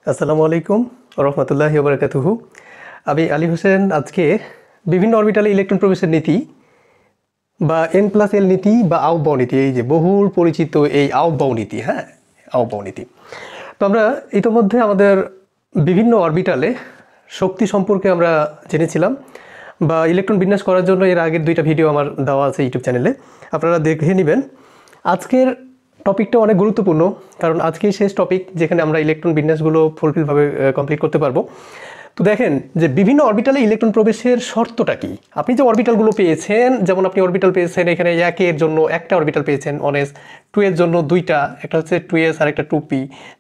আসসালামু আলাইকুম রহমতুল্লাহি ওয়া বারাকাতুহু। আমি আলী হোসেন আজকে বিভিন্ন অরবিটালে ইলেকট্রন প্রবেশের নীতি বা n+l নীতি বা আউটবাউ নীতি, এই যে বহুল পরিচিত এই আউটবাউ নীতি, আউটবাউ নীতি। তো আমরা ইতোমধ্যে আমাদের বিভিন্ন অরবিটালে শক্তি সম্পর্কে আমরা জেনেছিলাম বা ইলেকট্রন বিন্যাস করার জন্য এর আগের 2টা ভিডিও আমার দেওয়া আছে ইউটিউব চ্যানেলে, আপনারা দেখে নেবেন। আজকের টপিকটা অনেক গুরুত্বপূর্ণ, কারণ আজকেই শেষ টপিক যেখানে আমরা ইলেকট্রন বিন্যাসগুলো ফুলফিলভাবে কমপ্লিট করতে পারবো। তো দেখেন যে বিভিন্ন অরবিটালে ইলেকট্রন প্রবেশের শর্তটা কি। আপনি যে অরবিটালগুলো পেয়েছেন, যেমন আপনি অরবিটাল পেয়েছেন এখানে 1 এর জন্য একটা অরবিটাল পেয়েছেন 1s, 2 এর জন্য 2টা, একটা হচ্ছে 2s আর একটা 2p,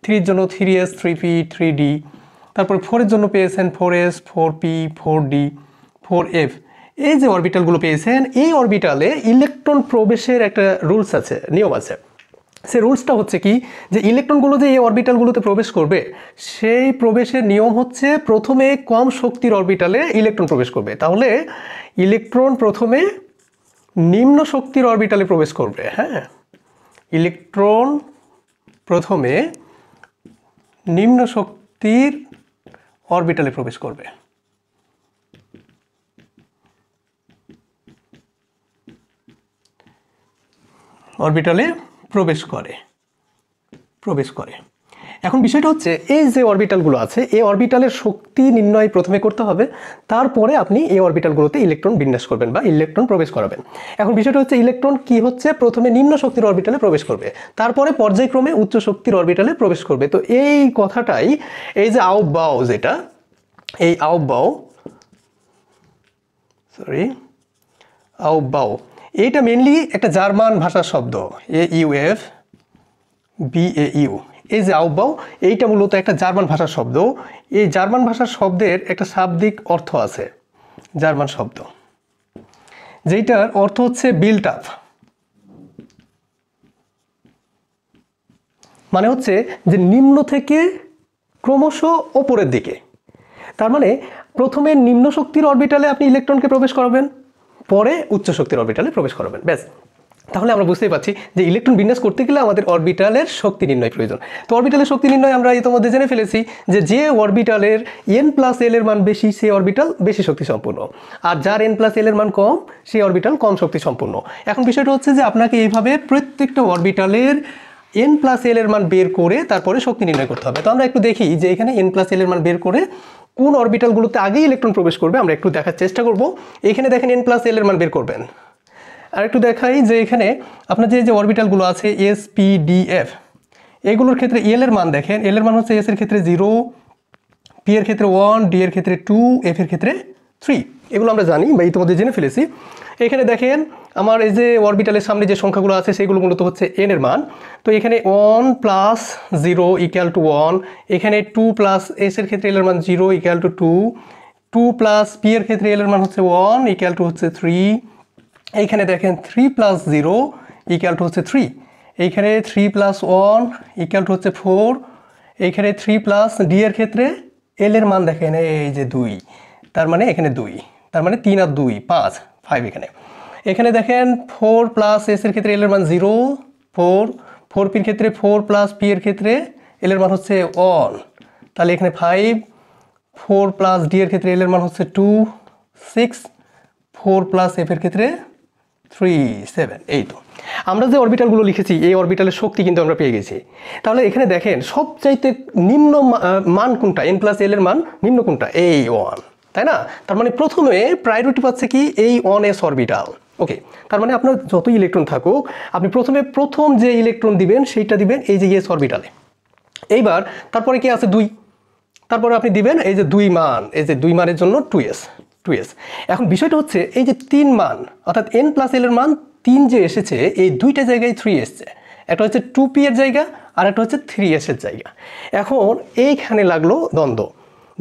3 এর জন্য 3s, 3p, 3d, তারপর 4 এর জন্য পেয়েছেন 4s, 4p, 4d, 4f। এই যে অরবিটালগুলো পেয়েছেন, এই অরবিটালে ইলেকট্রন প্রবেশের একটা রুলস আছে, নিয়ম আছে। সে রুলসটা হচ্ছে কি, যে ইলেকট্রনগুলো যে এই অরবিটালগুলোতে প্রবেশ করবে, সেই প্রবেশের নিয়ম হচ্ছে প্রথমে কম শক্তির অরবিটালে ইলেকট্রন প্রবেশ করবে। তাহলে ইলেকট্রন প্রথমে নিম্ন শক্তির অরবিটালে প্রবেশ করবে। ইলেকট্রন প্রথমে নিম্ন শক্তির অরবিটালে প্রবেশ করবে। অরবিটালে প্রবেশ করে। এখন বিষয়টা হচ্ছে এই যে অরবিটালগুলো আছে, এই অরবিটালের শক্তি নির্ণয় প্রথমে করতে হবে, তারপরে আপনি এই অরবিটালগুলোতে ইলেকট্রন বিন্যাস করবেন বা ইলেকট্রন প্রবেশ করাবেন। এখন বিষয়টা হচ্ছে ইলেকট্রন কি হচ্ছে, প্রথমে নিম্ন শক্তির অরবিটালে প্রবেশ করবে, তারপরে পর্যায়ক্রমে উচ্চ শক্তির অরবিটালে প্রবেশ করবে। তো এই কথাটাই এই যে আউটবাউ, যেটা এই আউটবাউ এইটা মেনলি একটা জার্মান ভাষার শব্দ, AUFBAU। এই যে আউটবাউ, এইটা মূলত একটা জার্মান ভাষার শব্দ। এই জার্মান ভাষার শব্দের একটা শাব্দিক অর্থ আছে, জার্মান শব্দ, যেটার অর্থ হচ্ছে বিল্ট আপ, মানে হচ্ছে যে নিম্ন থেকে ক্রমশ ওপরের দিকে। তার মানে প্রথমে নিম্ন শক্তির অরবিটালে আপনি ইলেকট্রনকে প্রবেশ করাবেন, পরে উচ্চ শক্তির অরবিটালে প্রবেশ করাবেন, ব্যাস। তাহলে আমরা বুঝতেই পারছি যে ইলেকট্রন বিন্যাস করতে গেলে আমাদের অরবিটালের শক্তি নির্ণয় প্রয়োজন। তো অরবিটালের শক্তি নির্ণয় আমরা ইতিমধ্যে জেনে ফেলেছি যে অরবিটালের n+l এর মান বেশি, সেই অরবিটাল বেশি শক্তি সম্পন্ন, আর যার n+l এর মান কম, সেই অরবিটাল কম শক্তি সম্পন্ন। এখন বিষয়টা হচ্ছে যে আপনাকে এইভাবে প্রত্যেকটা অরবিটালের n+l এর মান বের করে তারপরে শক্তি নির্ণয় করতে হবে। তো আমরা একটু দেখি যে এখানে n+l এর মান বের করে কোন অরবিটালগুলোতে আগে ইলেকট্রন প্রবেশ করবে আমরা একটু দেখার চেষ্টা করব। এখানে দেখেন n+l এর মান বের করবেন। আর একটু দেখাই যে এখানে আপনার যে অরবিটালগুলো আছে s, p, d, f, এগুলোর ক্ষেত্রে l এর মান দেখেন, l এর মান হচ্ছে s এর ক্ষেত্রে 0, p এর ক্ষেত্রে 1, d এর ক্ষেত্রে 2, f এর ক্ষেত্রে 3। এগুলো আমরা জানি বা ইতিমধ্যে জেনে ফেলেছি। এখানে দেখেন আমার এই যে অরবিটালের সামনে যে সংখ্যাগুলো আছে সেগুলো মূলত হচ্ছে n এর মান। তো এখানে 1 + 0 = 1, এখানে 2 + s এর ক্ষেত্রে l এর মান 0 = 2, 2 + p এর ক্ষেত্রে l এর মান হচ্ছে 1 = হচ্ছে 3, এইখানে দেখেন 3 + 0 = হচ্ছে 3, এইখানে 3 + 1 = হচ্ছে 4, এইখানে 3 + d এর ক্ষেত্রে l এর মান দেখেন এই যে 2, তার মানে এখানে 2, তার মানে 3 আর 2 5, এখানে দেখেন 4 + s এর ক্ষেত্রে l এর মান 0, 4, 4p এর ক্ষেত্রে 4 + p এর ক্ষেত্রে l এর মান হচ্ছে 1, তাহলে এখানে 5, 4 + d এর ক্ষেত্রে l এর মান হচ্ছে 2, 6, 4 + f এর ক্ষেত্রে 3, 7। এই তো আমরা যে অরবিটালগুলো লিখেছি, এই অরবিটালের শক্তি কিন্তু আমরা পেয়ে গেছি। তাহলে এখানে দেখেন সবচাইতে নিম্ন মান কোনটা, n+l এর মান নিম্ন কোনটা, এই 1, তাই না? তার মানে প্রথমে প্রায়োরিটি পাচ্ছে কি এই 1s অরবিটাল। ওকে, তার মানে আপনার যত ইলেকট্রন থাকুক, আপনি প্রথম যে ইলেকট্রন দিবেন সেইটা দিবেন এই যে s অরবিটালে। এইবার তারপরে কি আছে 2, তারপরে আপনি দিবেন এই যে 2 মান, এই যে 2 মানের জন্য 2s। এখন বিষয়টা হচ্ছে এই যে 3 মান, অর্থাৎ n+l এর মান 3 যে এসেছে, এই দুইটা জায়গায় 3 এসছে, একটা হচ্ছে 2p এর জায়গা আর একটা হচ্ছে 3s এর জায়গা। এখন এইখানে লাগলো দ্বন্দ্ব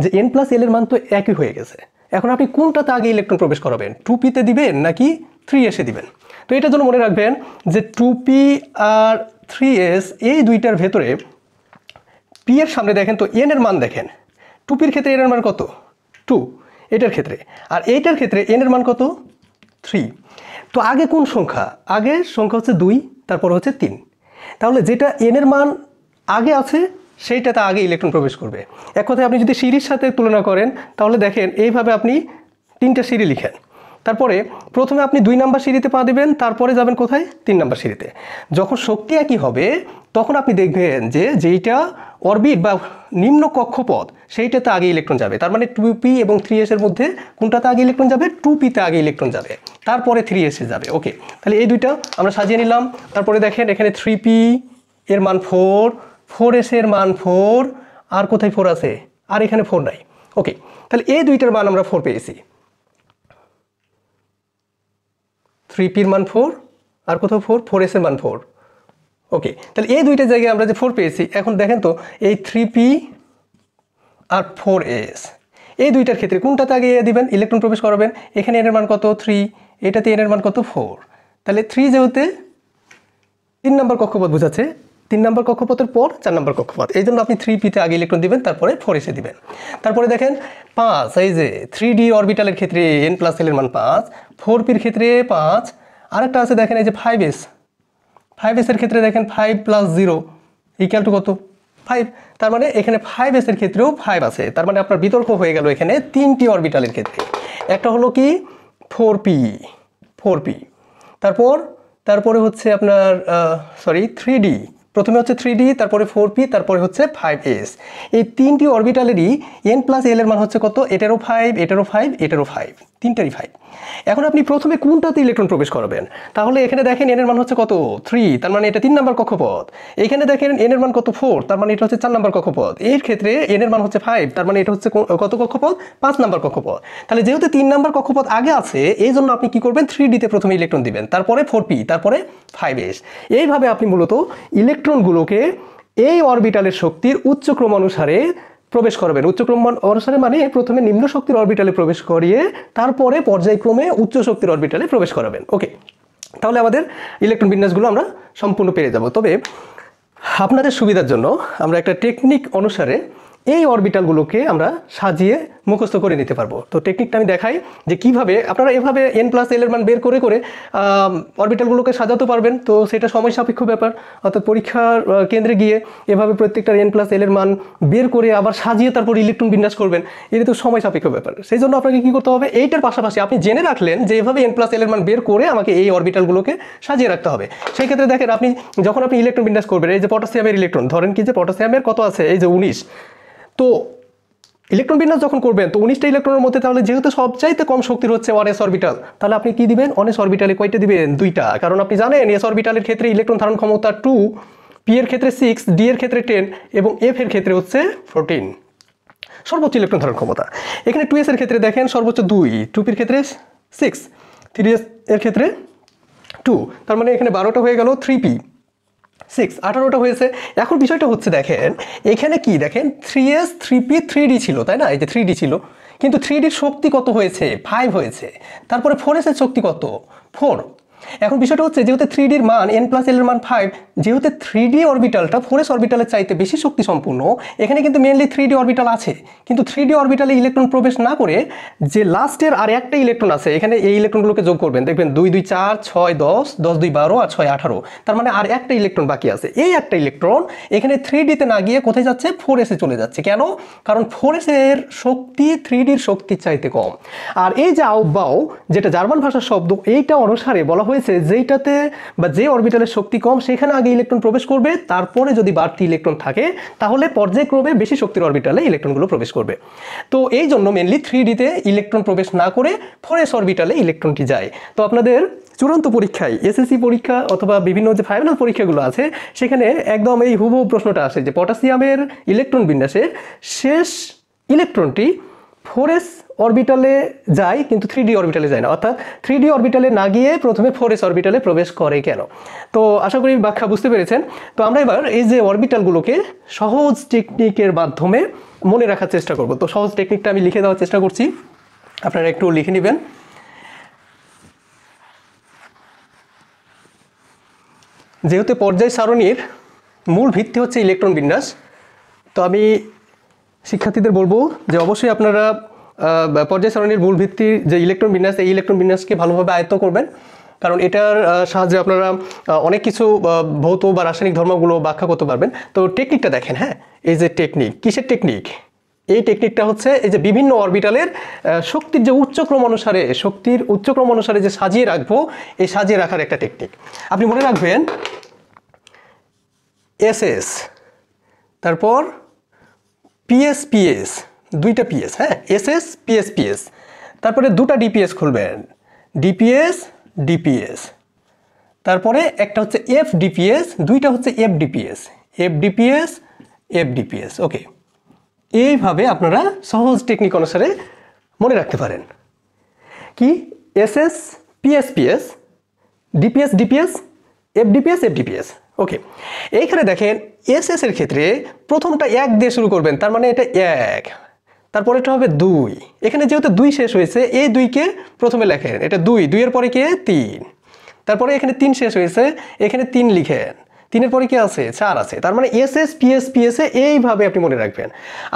যে n+l এর মান তো একই হয়ে গেছে, এখন আপনি কোনটাতে আগে ইলেকট্রন প্রবেশ করাবেন, 2p তে দিবেন নাকি 3s এ দিবেন? তো এটার জন্য মনে রাখবেন যে 2p আর 3s এই দুইটার ভেতরে p এর সামনে দেখেন তো n এর মান দেখেন, 2p এর ক্ষেত্রে n এর মান কত, 2 এটার ক্ষেত্রে, আর এইটার ক্ষেত্রে n এর মান কত, 3। তো আগে কোন সংখ্যা, আগের সংখ্যা হচ্ছে 2, তারপর হচ্ছে 3। তাহলে যেটা n এর মান আগে আছে সেইটাতে আগে ইলেকট্রন প্রবেশ করবে। এক কথায় আপনি যদি সিঁড়ির সাথে তুলনা করেন তাহলে দেখেন এইভাবে আপনি 3টা সিঁড়ি লিখেন, তারপরে প্রথমে আপনি 2 নাম্বার সিঁড়িতে পা দেবেন, তারপরে যাবেন কোথায় 3 নাম্বার সিঁড়িতে। যখন শক্তি একই হবে তখন আপনি দেখবেন যে যেইটা অরবিট বা নিম্ন কক্ষপথ সেইটাতে আগে ইলেকট্রন যাবে। তার মানে 2p এবং 3s এর মধ্যে কোনটাতে আগে ইলেকট্রন যাবে? 2p-তে আগে ইলেকট্রন যাবে, তারপরে 3s-এ যাবে। ওকে, তাহলে এই দুইটা আমরা সাজিয়ে নিলাম। তারপরে দেখেন এখানে 3p এর মান 4, 4s এর মান 4, আর কোথায় 4 আছে? আর এখানে 4 নাই। ওকে, তাহলে এই দুইটার মান আমরা 4 পেয়েছি। 3p এর মান 4, আর কোথাও 4, 4s এর মান 4। ওকে, তাহলে এই দুইটা জায়গায় আমরা যে 4 পেয়েছি, এখন দেখেন তো এই 3p আর 4s এই দুইটার ক্ষেত্রে কোনটাতে আগে দিবেন ইলেকট্রন প্রবেশ করাবেন? এখানে এর মান কত? 3, এটাতে এর মান কত? 4। তাহলে 3 যেহেতু 3 নম্বর কক্ষপথ বোঝাচ্ছে, 3 নম্বর কক্ষপথের পর 4 নম্বর কক্ষপথ, এই জন্য আপনি 3p-তে আগে ইলেকট্রন দিবেন, তারপরে 4s-এ দিবেন। তারপরে দেখেন 5, এই যে 3d অরবিটালের ক্ষেত্রে n+l এর মান 5, 4p-র ক্ষেত্রে 5, আরেকটা আছে দেখেন এই যে 5s, 5s এর ক্ষেত্রে দেখেন 5 + 0 = কত? 5। তার মানে এখানে 5s এর ক্ষেত্রেও 5 আছে। তার মানে আপনার বিতর্ক হয়ে গেল এখানে 3টি অরবিটালের ক্ষেত্রে। একটা হলো কি 4p, তারপরে হচ্ছে আপনার 3d, প্রথমে হচ্ছে 3d, তারপরে 4p, তারপরে হচ্ছে 5s। এই 3টি অরবিটালেরই n+l এর মান হচ্ছে কত? এটারও 5, এটারও 5, এটারও 5, তিনটারই 5। এখন আপনি প্রথমে কোনটাতে ইলেকট্রন প্রবেশ করাবেন? তাহলে এখানে দেখেন n এর মান হচ্ছে কত? 3, তার মানে এটা 3 নম্বর কক্ষপথ। এখানে দেখেন n এর মান কত? 4, তার মানে এটা হচ্ছে 4 নম্বর কক্ষপথ। এর ক্ষেত্রে n এর মান হচ্ছে 5, তার মানে এটা হচ্ছে কত কক্ষপথ? 5 নম্বর কক্ষপথ। তাহলে যেহেতু 3 নম্বর কক্ষপথ আগে আছে, এই জন্য আপনি কি করবেন? 3d-তে প্রথমে ইলেকট্রন দিবেন, তারপরে 4p, তারপরে 5s। এইভাবে আপনি মূলত ইলেকট্রনগুলোকে এই অরবিটালের শক্তির উচ্চ ক্রম অনুসারে প্রবেশ করবেন। উচ্চ ক্রম অনুসারে মানে প্রথমে নিম্ন শক্তির অরবিটালে প্রবেশ করিয়ে তারপরে পর্যায়ক্রমে উচ্চ শক্তির অরবিটালে প্রবেশ করাবেন। ওকে, তাহলে আমাদের ইলেকট্রন বিন্যাসগুলো আমরা সম্পূর্ণ পেরে যাব। তবে আপনাদের সুবিধার জন্য আমরা একটা টেকনিক অনুসারে এই অরবিটালগুলোকে আমরা সাজিয়ে মুখস্থ করে নিতে পারবো। তো টেকনিকটা আমি দেখাই যে কিভাবে আপনারা এভাবে n+l এর মান বের করে করে অরবিটালগুলোকে সাজাতে পারবেন। তো সেটা সময় সাপেক্ষ ব্যাপার, অর্থাৎ পরীক্ষার কেন্দ্রে গিয়ে এভাবে প্রত্যেকটা n+l এর মান বের করে আবার সাজিয়ে তারপর ইলেকট্রন বিন্যাস করবেন, এটা তো সময় সাপেক্ষ ব্যাপার। সেই জন্য আপনাকে কী করতে হবে? এইটার পাশাপাশি আপনি জেনে রাখলেন যে এভাবে n+l এর মান বের করে আমাকে এই অরবিটালগুলোকে সাজিয়ে রাখতে হবে। সেই ক্ষেত্রে দেখেন যখন আপনি ইলেকট্রন বিন্যাস করবেন, এই যে পটাশিয়ামের ইলেকট্রন, ধরেন কি যে পটাশিয়ামের কত আছে? এই যে 19। তো ইলেকট্রন বিন্যাস যখন করবেন তো 19টা ইলেকট্রনের মধ্যে তাহলে যেহেতু সবচাইতে কম শক্তির হচ্ছে 1s অরবিটাল, তাহলে আপনি কি দিবেন? 1s অরবিটালে কয়টা দিবেন? 2টা। কারণ আপনি জানেন s অরবিটালের ক্ষেত্রে ইলেকট্রন ধারণ ক্ষমতা 2, p এর ক্ষেত্রে 6, d এর ক্ষেত্রে 10 এবং f এর ক্ষেত্রে হচ্ছে 14 সর্বোচ্চ ইলেকট্রন ধারণ ক্ষমতা। এখানে 2s এর ক্ষেত্রে দেখেন সর্বোচ্চ 2, 2p এর ক্ষেত্রে 6, 3s এর ক্ষেত্রে 2, তার মানে এখানে 12টা হয়ে গেল, 3p 6, 18টা হয়েছে। এখন বিষয়টা হচ্ছে দেখেন এখানে কি দেখেন 3s, 3p, 3d ছিল, তাই না? এই যে 3d ছিল, কিন্তু 3d-র শক্তি কত হয়েছে? 5 হয়েছে। তারপরে 4s এর শক্তি কত? 4। এখন বিষয়টা হচ্ছে যেহেতু 3d-র মান n+l এর মান 5, যেহেতু 3d অরবিটালটা 4s অরবিটালের চাইতে বেশি শক্তি সম্পূর্ণ, এখানে কিন্তু মেনলি 3d অরবিটাল আছে, কিন্তু 3d অরবিটালে ইলেকট্রন প্রবেশ না করে যে লাস্টের আর একটা ইলেকট্রন আছে, এখানে এই ইলেকট্রনগুলোকে যোগ করবেন, দেখবেন 2 2 4 6 10, 10 2 12 আর 6 18, তার মানে আর একটা ইলেকট্রন বাকি আছে। এই একটা ইলেকট্রন এখানে 3d-তে না গিয়ে কোথায় যাচ্ছে? 4s-এ চলে যাচ্ছে। কেন? কারণ 4s এর শক্তি 3d-র শক্তির চাইতে কম। আর এই যে আউবাউ, যেটা জার্মান ভাষার শব্দ, এইটা অনুসারে বলা হয়েছে যেইটাতে বা যে অরবিটালের শক্তি কম সেখানে আগে ইলেকট্রন প্রবেশ করবে, তারপরে যদি বাড়তি ইলেকট্রন থাকে তাহলে পর্যায়ক্রমে বেশি শক্তির অরবিটালে ইলেকট্রনগুলো প্রবেশ করবে। তো এই জন্য মেনলি 3d-তে ইলেকট্রন প্রবেশ না করে 4s অরবিটালে ইলেকট্রনটি যায়। তো আপনাদের চূড়ান্ত পরীক্ষায় এসএসসি পরীক্ষা অথবা বিভিন্ন যে ফাইনাল পরীক্ষাগুলো আছে সেখানে একদম এই হুবহু প্রশ্নটা আসে যে পটাশিয়ামের ইলেকট্রন বিন্যাসের শেষ ইলেকট্রনটি 4s অরবিটালে যায় কিন্তু 3d অরবিটালে যায় না, অর্থাৎ 3d অরবিটালে না গিয়ে প্রথমে 4s অরবিটালে প্রবেশ করে কেন? তো আশা করি ব্যাখ্যা বুঝতে পেরেছেন। তো আমরা এবার এই যে অরবিটালগুলোকে সহজ টেকনিকের মাধ্যমে মনে রাখার চেষ্টা করব। তো সহজ টেকনিকটা আমি লিখে দেওয়ার চেষ্টা করছি, আপনারা একটু লিখে নেবেন। যেহেতু পর্যায় সারণীর মূল ভিত্তি হচ্ছে ইলেকট্রন বিন্যাস, তো আমি শিক্ষার্থীদের বলবো যে অবশ্যই আপনারা পর্যায় সারণীর মূল ভিত্তির যে ইলেকট্রন বিন্যাস, এই ইলেকট্রন বিন্যাসকে ভালোভাবে আয়ত্ত করবেন। কারণ এটার সাহায্যে আপনারা অনেক কিছু ভৌত বা রাসায়নিক ধর্মগুলো ব্যাখ্যা করতে পারবেন। তো টেকনিকটা দেখেন, হ্যাঁ, এই যে টেকনিক, কিসের টেকনিক? এই টেকনিকটা হচ্ছে এই যে বিভিন্ন অরবিটালের শক্তির যে উচ্চক্রম অনুসারে, শক্তির উচ্চক্রম অনুসারে যে সাজিয়ে রাখবো, এই সাজিয়ে রাখার একটা টেকনিক। আপনি মনে রাখবেন এসএস, তারপর পিএস পিএস, দুইটা পিএস, হ্যাঁ, এসএস পিএস পিএস, তারপরে দুটা ডিপিএস খুলবেন, ডিপিএস ডিপিএস, তারপরে একটা হচ্ছে এফ ডিপিএস, দুইটা হচ্ছে F DPS, F DPS F DPS. Okay, এইভাবে আপনারা সহজ টেকনিক অনুসারে মনে রাখতে পারেন কি SS PS PS, DPS DPS, F DPS F DPS. Okay, এইখানে দেখেন এসএস এর ক্ষেত্রে প্রথমটা 1 দিয়ে শুরু করবেন, তার মানে এটা 1, তারপরে এটা হবে 2, এখানে যেহেতু 2 শেষ হয়েছে এই 2কে প্রথমে লেখেন, এটা 2, 2 এর পরে কে 3, তারপরে এখানে 3 শেষ হয়েছে, এখানে 3 লিখেন, 3 এর পরে কি আছে 4 আছে, তার মানে এসএস পিএস পিএস এ এইভাবে আপনি মনে রাখবেন।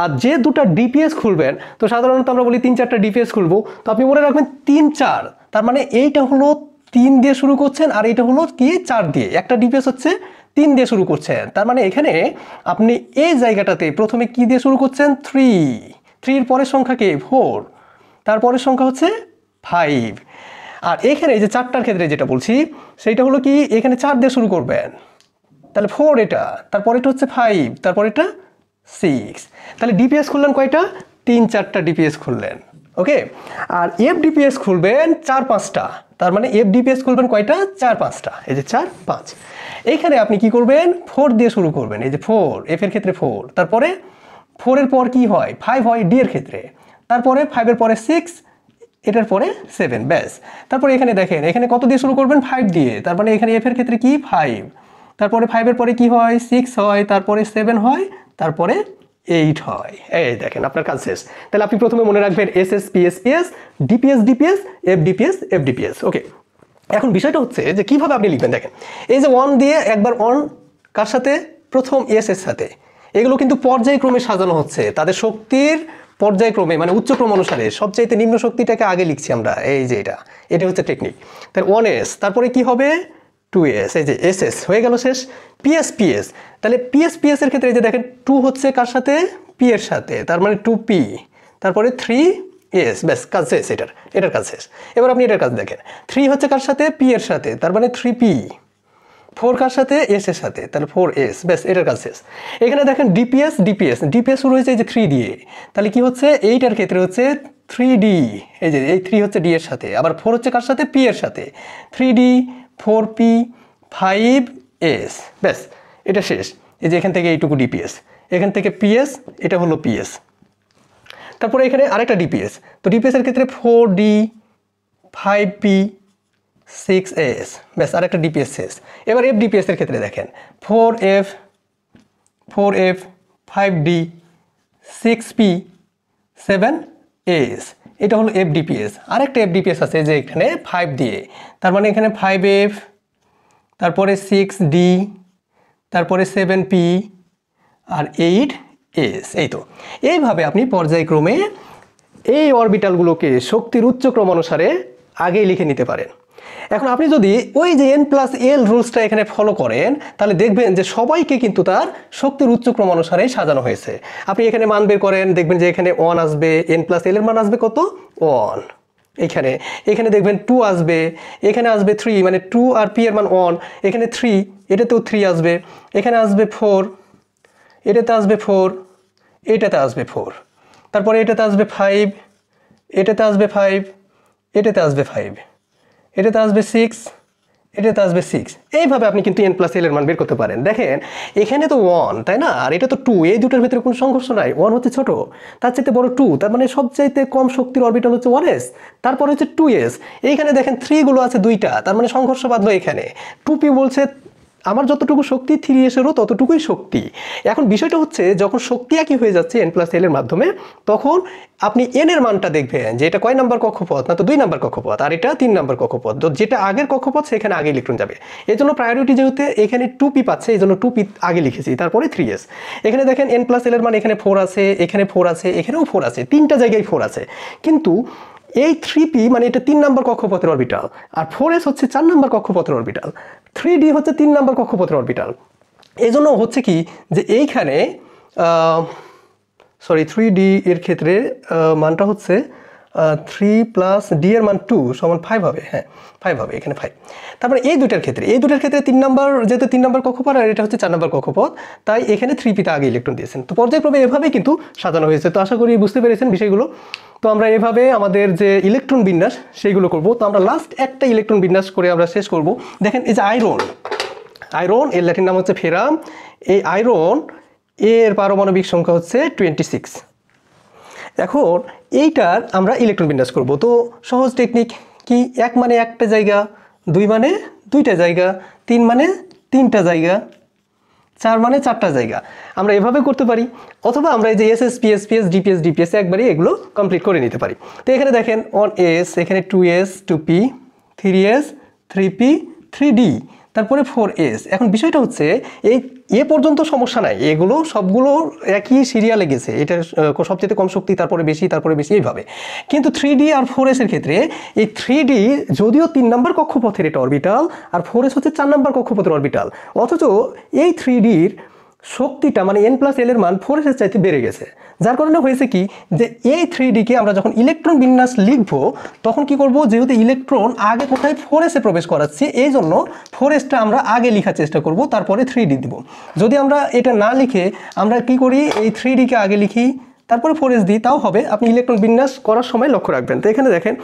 আর যে দুটো ডিপিএস খুলবেন, তো সাধারণত আমরা বলি 3-4টা ডিপিএস খুলবো, তো আপনি মনে রাখবেন 3-4, তার মানে এইটা হলো 3 দিয়ে শুরু করছেন আর এইটা হলো কি 4 দিয়ে, একটা ডিপিএস হচ্ছে 3 দিয়ে শুরু করছেন, তার মানে এখানে আপনি এই জায়গাটাতে প্রথমে কি দিয়ে শুরু করছেন 3 এর পরের সংখ্যা কি 4, তারপরের সংখ্যা হচ্ছে 5। আর এখানে এই যে 4টার ক্ষেত্রে যেটা বলছি সেইটা হলো কি এখানে 4 দিয়ে শুরু করবেন, তাহলে 4 এটা, তারপরে এটা হচ্ছে 5, তারপরে এটা 6, তাহলে ডিপিএস খুললেন কয়টা 3-4টা ডিপিএস খুললেন। ওকে, আর এফ ডিপিএস খুলবেন 4-5টা, তার মানে এফ ডিপিএস খুলবেন কয়টা 4-5টা, এই যে 4-5। এইখানে আপনি কি করবেন 4 দিয়ে শুরু করবেন, এই যে 4, এফ এর ক্ষেত্রে 4, তারপরে 4 এর পর কি হয় 5 হয় ডি এর ক্ষেত্রে, তারপরে 5 এর পরে 6, এটার পরে 7, ব্যাস। তারপরে এখানে দেখেন এখানে কত দিয়ে শুরু করবেন 5 দিয়ে, তার মানে এখানে এফ এর ক্ষেত্রে কি 5, তারপরে 5 এর পরে কি হয় 6 হয়, তারপরে 7 হয়, তারপরে 8 হয়। এই দেখেন আপনার কাজ শেষ। তাহলে আপনি প্রথমে মনে রাখবেন SS PS PS, DPS DPS, F DPS F DPS. Okay, এখন বিষয়টা হচ্ছে যে কিভাবে আপনি লিখবেন। দেখেন এই যে 1 দিয়ে একবার 1 কার সাথে প্রথম এস এর সাথে, এগুলো কিন্তু পর্যায়ক্রমে সাজানো হচ্ছে, তাদের শক্তির পর্যায়ক্রমে, মানে উচ্চক্রম অনুসারে সবচাইতে নিম্ন শক্তিটাকে আগে লিখছি আমরা, এই যে এটা হচ্ছে টেকনিক। তাহলে 1s, তারপরে কি হবে 2s, এই যে এসএস হয়ে গেল শেষ। পিএস পিএস, তাহলে পিএস পিএস এর ক্ষেত্রে এই যে দেখেন 2 হচ্ছে কার সাথে পি এর সাথে, তার মানে 2p, তারপরে 3s, ব্যাস কাজ শেষ, এটার কাজ শেষ। এবার আপনি এটার কাজ দেখেন, 3 হচ্ছে কার সাথে পি এর সাথে, তার মানে 3p, 4 কার সাথে এস এর সাথে, তাহলে 4s, ব্যাস এটার কাজ শেষ। এখানে দেখেন ডিপিএস ডিপিএস, ডিপিএস শুরু হয়েছে এই যে 3 দিয়ে, তাহলে কি হচ্ছে এইটার ক্ষেত্রে হচ্ছে 3d, এই যে এই 3 হচ্ছে d এর সাথে, আবার 4 হচ্ছে কার সাথে p এর সাথে, 3d 4p 5s, ব্যাস এটা শেষ। এই যে এখান থেকে এইটুকু ডিপিএস, এখান থেকে পিএস, এটা হলো পিএস, তারপরে এখানে আরেকটা ডিপিএস, তো ডিপিএস এর ক্ষেত্রে 4d 5p 6s, ব্যাস আরেকটা ডিপিএস শেষ। এবার এফ ডিপিএস এর ক্ষেত্রে দেখেন 4f 5d 6p 7s, এটা হলো এফ ডিপিএস। আরেকটা এফ ডিপিএস আছে যে এখানে 5 দিয়ে, তার মানে এখানে 5f, তারপরে 6d, তারপরে 7p আর 8s। এই তো এইভাবে আপনি পর্যায়ক্রমে এই অরবিটালগুলোকে শক্তির উচ্চক্রম অনুসারে আগেই লিখে নিতে পারেন। এখন আপনি যদি ওই যে n+l রুলসটা এখানে ফলো করেন, তাহলে দেখবেন যে সবাইকে কিন্তু তার শক্তির উচ্চক্রম অনুসারে সাজানো হয়েছে। আপনি এখানে মান বের করেন, দেখবেন যে এখানে 1 আসবে, n+l এর মান আসবে কত 1, এখানে দেখবেন 2 আসবে, এখানে আসবে 3, মানে 2 আর p এর মান 1, এখানে 3, এটাতেও 3 আসবে, এখানে আসবে 4, এটাতে আসবে 4, এটাতে আসবে 4, তারপরে এটাতে আসবে 5, এটাতে আসবে 5, এটাতে আসবে 5, এটাতে আসবে 6, এটাতে আসবে 6। এইভাবে আপনি কিন্তু n+l এর মান বের করতে পারেন। দেখেন এখানে তো 1, তাই না, আর এটা তো 2, এই দুটোর ভিতরে কোনো সংঘর্ষ নাই। 1 হচ্ছে ছোট, তার চাইতে বড় 2, তার মানে সবচাইতে কম শক্তির অরবিটাল হচ্ছে 1s, তারপরে হচ্ছে 2s। এইখানে দেখেন 3 গুলো আছে 2টা, তার মানে সংঘর্ষ বাঁধলো এখানে। 2p বলছে আমার যতটুকু শক্তি 3s-এরও ততটুকুই শক্তি। এখন বিষয়টা হচ্ছে যখন শক্তি একই হয়ে যাচ্ছে n+l এর মাধ্যমে, তখন আপনি n এর মানটা দেখবেন যে এটা কয় নাম্বার কক্ষপথ, না তো 2 নাম্বার কক্ষপথ, আর এটা 3 নাম্বার কক্ষপথ। তো যেটা আগের কক্ষপথ সেখানে আগে ইলেকট্রন যাবে, এই জন্য প্রায়োরিটি যেহেতু এখানে 2p পাচ্ছে, এই জন্য 2p আগে লিখেছি, তারপরে 3s। এখানে দেখেন n+l এর মান এখানে 4 আছে, এখানে 4 আছে, এখানেও 4 আছে, 3টা জায়গায় 4 আছে। কিন্তু এই 3p মানে এটা 3 নম্বর কক্ষপথের অরবিটাল, আর 4s হচ্ছে 4 নম্বর কক্ষপথের অরবিটাল, 3d হচ্ছে 3 নম্বর কক্ষপথের অরবিটাল। এই জন্য হচ্ছে কি যে এইখানে 3d এর ক্ষেত্রে মানটা হচ্ছে 3 + d এর মান 2 সমান 5 হবে। হ্যাঁ 5 হবে, এখানে 5। তারপরে এই দুটার ক্ষেত্রে 3 নম্বর, যেহেতু 3 নম্বর কক্ষপথ আর এটা হচ্ছে 4 নম্বর কক্ষপথ, তাই এখানে 3p তে আগে ইলেকট্রন দিয়েছেন। তো পর্যায়ক্রমে এভাবেই কিন্তু সাজানো হয়েছে। তো আশা করি বুঝতে পেরেছেন বিষয়গুলো। তো আমরা এভাবে আমাদের যে ইলেকট্রন বিন্যাস সেইগুলো করব। তো আমরা লাস্ট একটা ইলেকট্রন বিন্যাস করে আমরা শেষ করব। দেখেন এই যে আয়রন এর ল্যাটিন নাম হচ্ছে ফেরাম। এই আয়রন এর পারমাণবিক সংখ্যা হচ্ছে 26। এখন এইটার আমরা ইলেকট্রন বিন্যাস করব। তো সহজ টেকনিক কি, 1 মানে একটা জায়গা, 2 মানে 2টা জায়গা, 3 মানে 3টা জায়গা, 4 মানে 4টা জায়গা। আমরা এভাবে করতে পারি, অথবা আমরা এই যে SS PS PS DPS DPS একবারই এগুলো কমপ্লিট করে নিতে পারি। তো এখানে দেখেন 1s, এখানে 2s 2p, 3s 3p 3d, তারপরে 4s। এখন বিষয়টা হচ্ছে এই পর্যন্ত সমস্যা নাই, এগুলো সবগুলো একই সিরিয়ালে গেছে, এটা সবচেয়ে কম শক্তি, তারপরে বেশি এইভাবে। কিন্তু 3d আর 4s এর ক্ষেত্রে এই 3d যদিও 3 নম্বর কক্ষপথের এটা অরবিটাল, আর 4s হচ্ছে 4 নম্বর কক্ষপথের অরবিটাল, অথচ এই 3dর শক্তিটা মানে n+l এর মান 4s এর চাইতে বেড়ে গেছে। যার কারণে হয়েছে কি যে এই 3d কে আমরা যখন ইলেকট্রন বিন্যাস লিখবো তখন কি করব, যেহেতু ইলেকট্রন আগে কোথায় 4s এ প্রবেশ করাচ্ছি, এই জন্য 4sটা আমরা আগে লেখার চেষ্টা করব, তারপরে 3d দিব। যদি আমরা এটা না লিখে আমরা কি করি, এই 3d কে আগে লিখি তারপরে 4s দিই, তাও হবে। আপনি ইলেকট্রন বিন্যাস করার সময় লক্ষ্য রাখবেন। তো এখানে দেখেন,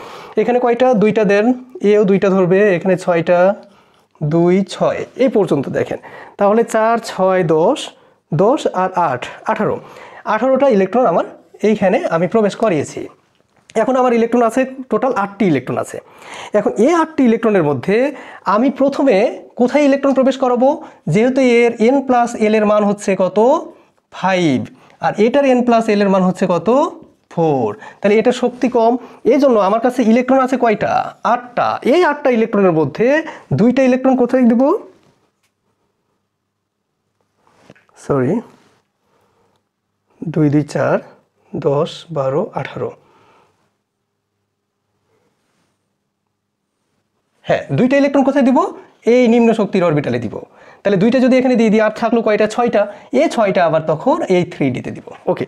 এখানে কয়টা, 2টা দেন, এও 2টা ধরবে, এখানে 6টা, 2 6 এই পর্যন্ত দেখেন। তাহলে 4 6 10, 10 আর 8 18টা ইলেকট্রন আমার এইখানে আমি প্রবেশ করিয়েছি। এখন আমার ইলেকট্রন আছে টোটাল 8টি ইলেকট্রন আছে। এখন এই 8টি ইলেকট্রনের মধ্যে আমি প্রথমে কোথায় ইলেকট্রন প্রবেশ করাবো, যেহেতু এর n+l এর মান হচ্ছে কত 5, আর এটার n+l এর মান হচ্ছে কত 4, তাহলে এটা শক্তি কম, এই জন্য আমার কাছে ইলেকট্রন আছে কয়টা, 8টা। এই 8টা ইলেকট্রনের মধ্যে 2টা ইলেকট্রন কোথায় দেব, 2 2 4 10 12 18, হ্যাঁ 2টা ইলেকট্রন কোথায় দিব, এই নিম্ন শক্তির অরবিটালে দিব। তাহলে 2টা যদি এখানে দিয়ে দিই, আর থাকলো কয়টা, 6টা, এই 6টা আবার তখন এই 3d তে দিব। ওকে,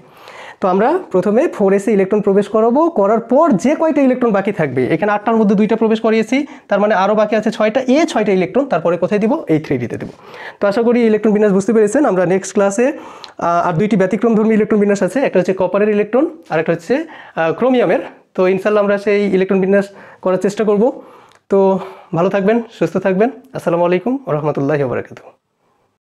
তো আমরা প্রথমে 4s এ ইলেকট্রন প্রবেশ করাবো, করার পর যে কয়টা ইলেকট্রন বাকি থাকবে, এখানে 8টার মধ্যে 2টা প্রবেশ করিয়েছি, তার মানে আরও বাকি আছে 6টা, এই 6টা ইলেকট্রন তারপরে কোথায় দিব, এই 3d তে দিব। তো আশা করি ইলেকট্রন বিন্যাস বুঝতে পেরেছেন। আমরা নেক্সট ক্লাসে আর 2টি ব্যতিক্রমধর্মী ইলেকট্রন বিন্যাস আছে, একটা হচ্ছে কপারের ইলেকট্রন আর একটা হচ্ছে ক্রোমিয়ামের। তো ইনশাল্লাহ আমরা সেই ইলেকট্রন বিন্যাস করার চেষ্টা করব। তো ভালো থাকবেন, সুস্থ থাকবেন। আসসালামু আলাইকুম ওয়া রাহমাতুল্লাহি ওয়া বারাকাতুহু।